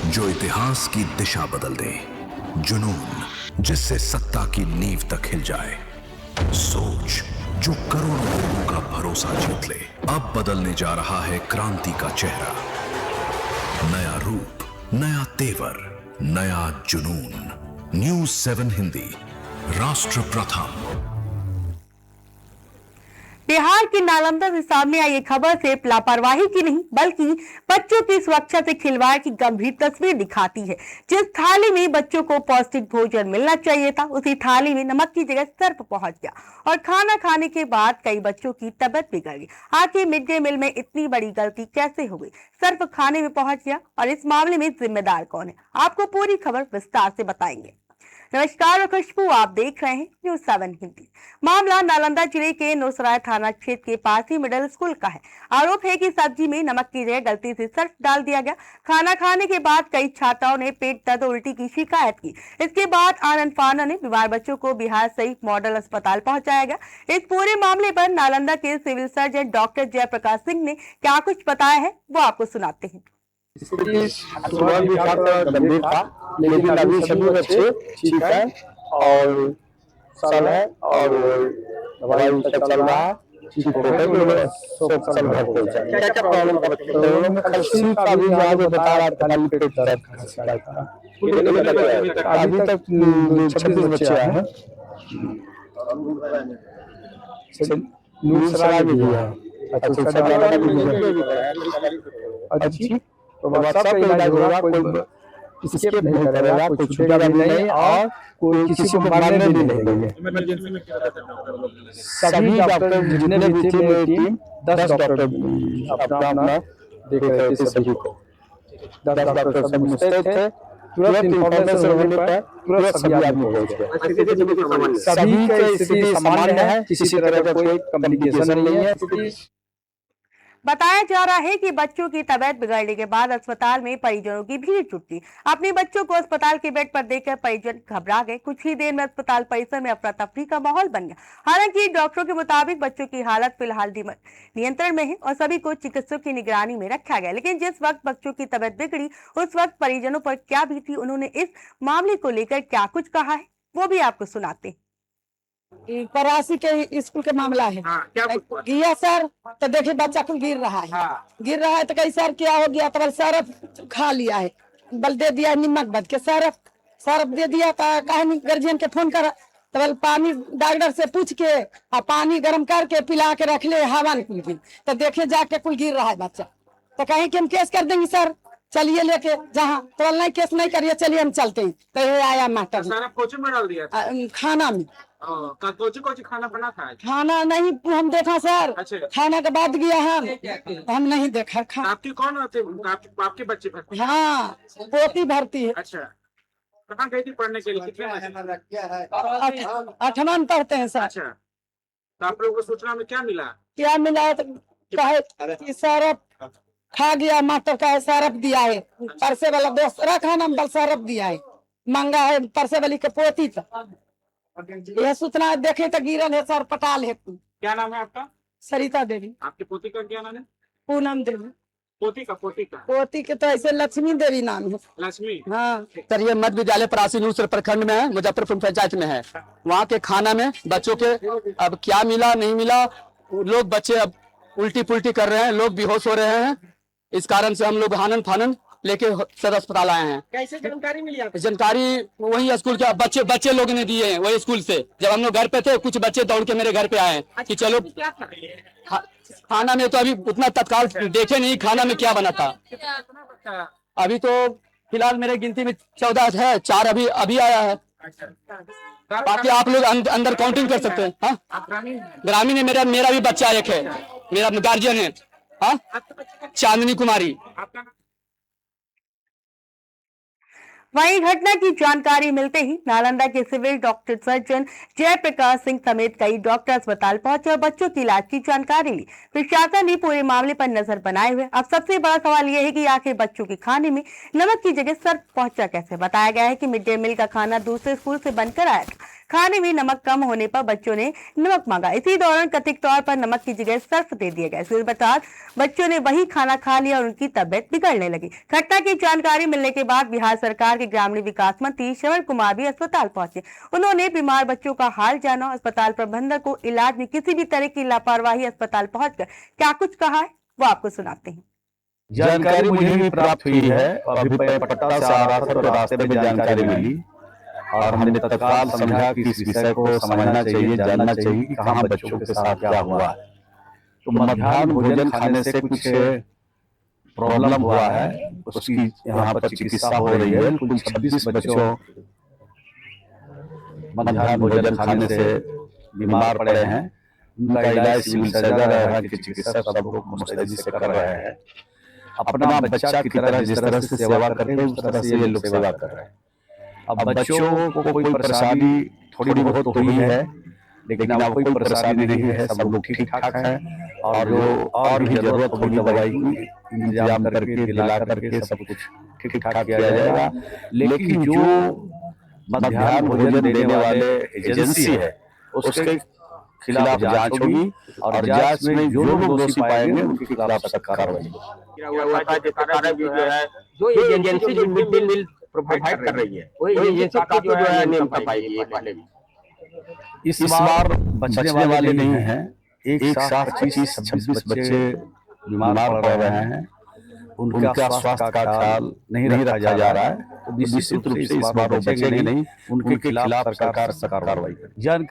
जो इतिहास की दिशा बदल दे, जुनून जिससे सत्ता की नींव तक हिल जाए, सोच जो करोड़ों लोगों का भरोसा जीत ले। अब बदलने जा रहा है क्रांति का चेहरा, नया रूप, नया तेवर, नया जुनून। न्यूज़ 7 हिंदी, राष्ट्र प्रथम। बिहार की नालंदा से सामने आई एक खबर सिर्फ लापरवाही की नहीं बल्कि बच्चों की सुरक्षा से खिलवाड़ की गंभीर तस्वीर दिखाती है। जिस थाली में बच्चों को पौष्टिक भोजन मिलना चाहिए था, उसी थाली में नमक की जगह सर्फ पहुंच गया और खाना खाने के बाद कई बच्चों की तबीयत बिगड़ गई। आखिर मिड डे मील में इतनी बड़ी गलती कैसे हो गई? सर्फ खाने में पहुंच गया और इस मामले में जिम्मेदार कौन है? आपको पूरी खबर विस्तार से बताएंगे। नमस्कार, मैं खुशबू, आप देख रहे हैं न्यूज़ 7 हिंदी। मामला नालंदा जिले के नौसराय थाना क्षेत्र के पास ही मिडिल स्कूल का है। आरोप है कि सब्जी में नमक की जगह गलती से सर्फ डाल दिया गया। खाना खाने के बाद कई छात्राओं ने पेट दर्द और उल्टी की शिकायत की। इसके बाद आनंद फानन ने बीमार बच्चों को बिहार सहित मॉडल अस्पताल पहुंचाया गया। इस पूरे मामले पर नालंदा के civil surgeon doctor Jayprakash Singh ने क्या कुछ बताया है, वो आपको सुनाते हैं। सुबह भी थोड़ा गंभीर था, लेकिन अभी सभी बच्चे ठीक है और सब है और दवाई उनका चल रहा है, ठीक होकर सब घर पहुंच जाएंगे। क्या क्या प्रॉब्लम था बच्चों को? कैल्शियम का भी जो बता रहा था, खाली पेट दर्द का शिकायत था। अभी तक 26 बच्चे आए हैं। नूरसराय में भी है। अच्छी तो सब इलाज होगा, कोई स्केप नहीं करेगा, कोई छूटेगा भी नहीं और कोई किसी को मारने भी नहीं देंगे। सभी डॉक्टर जितने भी थे, मेरी टीम 10 डॉक्टर अपना देख रहे थे सभी को। 10 डॉक्टर सब मुस्तैद थे। तुरंत इंफॉर्मेशन होने पर तुरंत सभी आदमी पहुंच गए। सभी की स्थिति सामान्य है, किसी तरह का कोई कॉम्प्लिकेशन नहीं है। बताया जा रहा है कि बच्चों की तबीयत बिगड़ने के बाद अस्पताल में परिजनों की भीड़ जुटी। अपने बच्चों को अस्पताल के बेड पर देखकर परिजन घबरा गए। कुछ ही देर में अस्पताल परिसर में अफरा तफरी का माहौल बन गया। हालांकि डॉक्टरों के मुताबिक बच्चों की हालत फिलहाल नियंत्रण में है और सभी को चिकित्सक की निगरानी में रखा गया। लेकिन जिस वक्त बच्चों की तबीयत बिगड़ी, उस वक्त परिजनों पर क्या बीती, उन्होंने इस मामले को लेकर क्या कुछ कहा है, वो भी आपको सुनाते हैं। परासी के स्कूल के मामला है। क्या गिया सर, तो देखिए बच्चा को गिर रहा है। गिर रहा है तो कई सर क्या हो गया, तो सरफ खा लिया है, बल दे दिया नमक बद के सरफ दे दिया। कहीं गार्जियन के फोन कर, तो बल पानी डॉक्टर से पूछ के और पानी गर्म करके पिला के रख ले हवा कुल की, तो देखे जाके कुल गिर रहा है बच्चा। तो कहीं कि हम केस कर देंगे सर, चलिए लेके जहाँ, तो नहीं केस नहीं करिए, चलिए हम चलते हैं। तो ये आया मास्टर कोचिंग में डाल दिया खाना में। कोची खाना बना था? खाना नहीं हम देखा सर। अच्छा। खाना के बाद गया हम नहीं देखा। आपकी कौन होते? आपके बच्चे भर्ती? हाँ, पोती भर्ती है। अच्छा, कहाँ गई थी पढ़ने के लिए? कितने? 8वां पढ़ते हैं सर। अच्छा, तो आप लोगों को सूचना में क्या मिला? क्या मिला तो कहे सरफ खा गया, मास्टर का सरफ दिया है। परसे वाला दूसरा खाना में सरफ दिया है, मंगा है परसे वाली के पोती था। यह सूचना देखे तो गिरल है सर, पटाल है। क्या नाम है आपका? सरिता देवी। आपकी पोती का क्या नाम है? पूनम देवी। पोती के तो ऐसे लक्ष्मी देवी नाम है। लक्ष्मी? हाँ सर, ये मध्य विद्यालय परासी नूरसराय प्रखंड में है, मुजफ्फरपुर पंचायत में है। वहाँ के खाना में बच्चों के अब क्या मिला नहीं मिला, लोग बच्चे अब उल्टी पुल्टी कर रहे हैं, लोग बेहोश हो रहे हैं। इस कारण से हम लोग आनंद फानन लेके सदर अस्पताल आए हैं। कैसे जानकारी मिली आपको? जानकारी वही स्कूल के बच्चे लोगों ने दिए हैं, वही स्कूल से। जब हम लोग घर पे थे, कुछ बच्चे दौड़ के मेरे घर पे आए कि चलो खाना में, तो अभी उतना तत्काल देखे नहीं खाना में क्या बना था। अभी तो फिलहाल मेरे गिनती में 14 है, 4 अभी आया है। बाकी आप लोग अंदर काउंटिंग कर सकते हैं। हाँ, ग्रामीण है। मेरा भी बच्चा एक है, मेरा गार्जियन है। हाँ, चांदनी कुमारी। वहीं घटना की जानकारी मिलते ही नालंदा के civil doctor surgeon Jayprakash Singh समेत कई डॉक्टर अस्पताल पहुंचे और बच्चों की इलाज की जानकारी ली। प्रशासन भी पूरे मामले पर नजर बनाए हुए। अब सबसे बड़ा सवाल यह है कि आखिर बच्चों के खाने में नमक की जगह सर्फ पहुंचा कैसे। बताया गया है कि मिड डे मील का खाना दूसरे स्कूल से बनकर आया था। खाने में नमक कम होने पर बच्चों ने नमक मांगा। इसी दौरान कथित तौर पर नमक की जगह सर्फ दे दिया गया। इस बाद बच्चों ने वही खाना खा लिया और उनकी तबियत बिगड़ने लगी। घटना की जानकारी मिलने के बाद बिहार सरकार के ग्रामीण विकास मंत्री श्रवण कुमार भी अस्पताल पहुंचे। उन्होंने बीमार बच्चों का हाल जाना। अस्पताल प्रबंधक को इलाज में किसी भी तरह की लापरवाही अस्पताल पहुंचकर क्या कुछ कहा है वो आपको सुनाते हैं। जानकारी मुझे भी प्राप्त हुई है। अभी पटना से आ रहा था तो रास्ते में जानकारी मिली और हमने तत्काल समझा कि इस विषय को समझना चाहिए, जानना चाहिए कि कहाँ बच्चों के साथ क्या हुआ है। तो मध्याह्न भोजन खाने से कुछ प्रॉब्लम हुआ है, उसकी यहाँ पर चिकित्सा हो रही है। कुल 26 बच्चों मध्याह्न भोजन खाने से बीमार पड़े हैं। उनका इलाज सिविल सर्जन के चिकित्सक सब लोग मुस्तैदी से कर रहे हैं। अपना बच्चा की तरह जिस तरह से सेवा करते हैं उस तरह से ये लोग सेवा कर रहे हैं। अब बच्चों को कोई परेशानी थोड़ी बहुत तो हुई है, लेकिन अब कोई परेशानी नहीं है, सब लोग ठीक ठाक है। और जो और भी जरूरत होगी दवाई की इंतजाम करके दिला करके सब कुछ ठीक ठाक किया जाएगा। लेकिन जो मध्याह्न भोजन देने वाले एजेंसी है उसके खिलाफ जांच होगी और जांच में जो लोग दोषी पाएंगे उनके खिलाफ सख्त कार्रवाई होगी। जो एजेंसी जो मिड डे मील प्रोवाइड कर रही है वो एजेंसी का जो है नियम का पाएगी। पहले भी इस बार बचने वाले नहीं हैं। एक साथ 25-26 बच्चे बीमार पड़ रहे हैं। उनका स्वास्थ्य का ख्याल नहीं रखा जा रहा है। तो निश्चित रूप से इस बार वो बचेंगे नहीं, उनके खिलाफ सरकार कार्रवाई करेगी।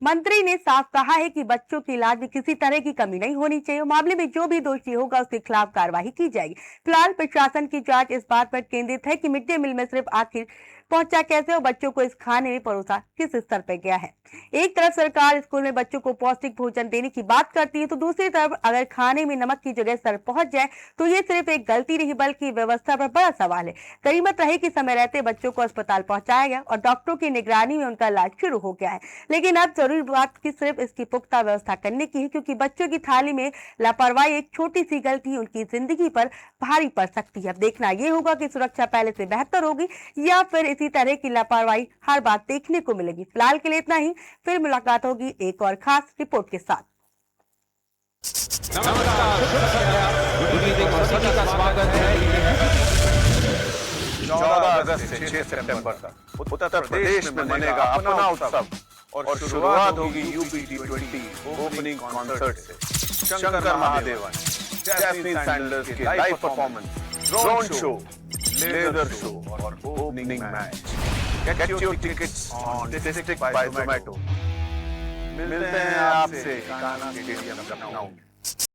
मंत्री ने साफ कहा है कि बच्चों के इलाज में किसी तरह की कमी नहीं होनी चाहिए। मामले में जो भी दोषी होगा उसके खिलाफ कार्रवाई की जाएगी। फिलहाल प्रशासन की जांच इस बात पर केंद्रित है कि मिड डे मील में सिर्फ आखिर पहुंचा कैसे और बच्चों को इस खाने में परोसा किस स्तर पर गया है। एक तरफ सरकार स्कूल में बच्चों को पौष्टिक भोजन देने की बात करती है तो दूसरी तरफ अगर खाने में नमक की जगह सर्फ पहुंच जाए तो ये सिर्फ एक गलती नहीं बल्कि व्यवस्था पर बड़ा सवाल है। गनीमत रहे कि समय रहते बच्चों को अस्पताल पहुंचाया गया और डॉक्टरों की निगरानी में उनका इलाज शुरू हो गया है। लेकिन अब जरूरी बात की सिर्फ इसकी पुख्ता व्यवस्था करने की है, क्योंकि बच्चों की थाली में लापरवाही एक छोटी सी गलती उनकी जिंदगी पर भारी पड़ सकती है। अब देखना यह होगा कि सुरक्षा पहले से बेहतर होगी या फिर इसी तरह की लापरवाही हर बार देखने को मिलेगी। फिलहाल के लिए इतना ही, फिर मुलाकात होगी एक और खास रिपोर्ट के साथ। स्वागत है 14 अगस्त से 6 सितंबर तक उत्तर प्रदेश में मनेगा अपना उत्सव और शुरुआत होगी यूपी T20 ओपनिंग कॉन्सर्ट से। शंकर महादेवन, जैस्मिन सैंडलर्स के live performance, drone show, laser show और opening match. Get your tickets on District by Zomato। मिलते हैं आपसे कान्हा स्टेडियम लखनऊ।